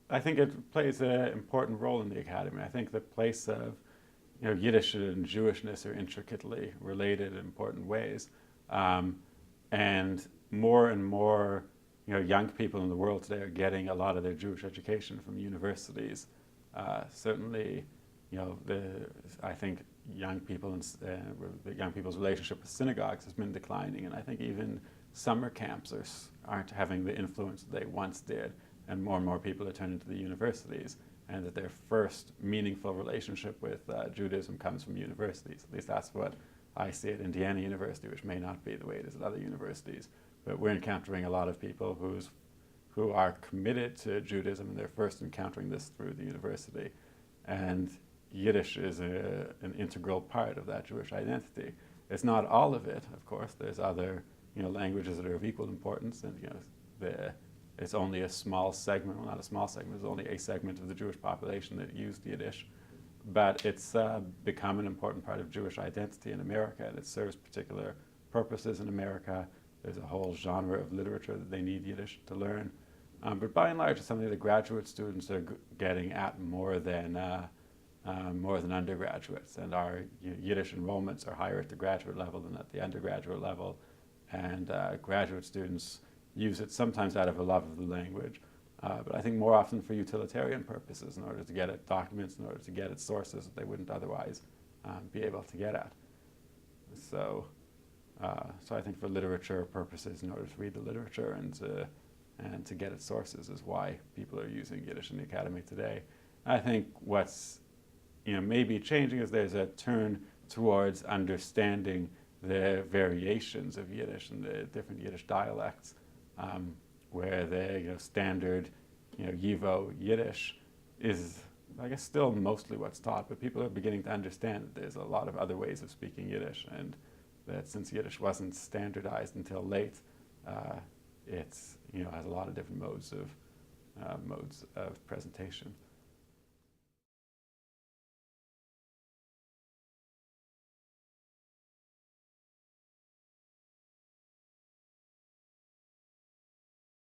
I think it plays an important role in the academy. I think the place of Yiddish and Jewishness are intricately related in important ways, um, and more young people in the world today are getting a lot of their Jewish education from universities. Certainly, I think young people and the young people's relationship with synagogues has been declining, and I think even summer camps aren't having the influence that they once did, and more people are turning to the universities, and that their first meaningful relationship with Judaism comes from universities. At least that's what I see at Indiana University, which may not be the way it is at other universities. But we're encountering a lot of people who are committed to Judaism, and they're first encountering this through the university. And Yiddish is an integral part of that Jewish identity. It's not all of it, of course. There's other languages that are of equal importance, and it's only a small segment, well, not a small segment, it's only a segment of the Jewish population that used Yiddish. But it's become an important part of Jewish identity in America, and it serves particular purposes in America. There's a whole genre of literature that they need Yiddish to learn. But by and large, it's something that graduate students are getting at more than undergraduates. And our Yiddish enrollments are higher at the graduate level than at the undergraduate level. And graduate students use it sometimes out of a love of the language, but I think more often for utilitarian purposes, in order to get at documents, in order to get at sources that they wouldn't otherwise be able to get at. So I think for literature purposes, in order to read the literature and to get at sources is why people are using Yiddish in the academy today. I think what's maybe changing is there's a turn towards understanding the variations of Yiddish and the different Yiddish dialects, where the standard Yivo Yiddish is, I guess, still mostly what's taught, but people are beginning to understand that there's a lot of other ways of speaking Yiddish, and that since Yiddish wasn't standardized until late, it's has a lot of different modes of presentation.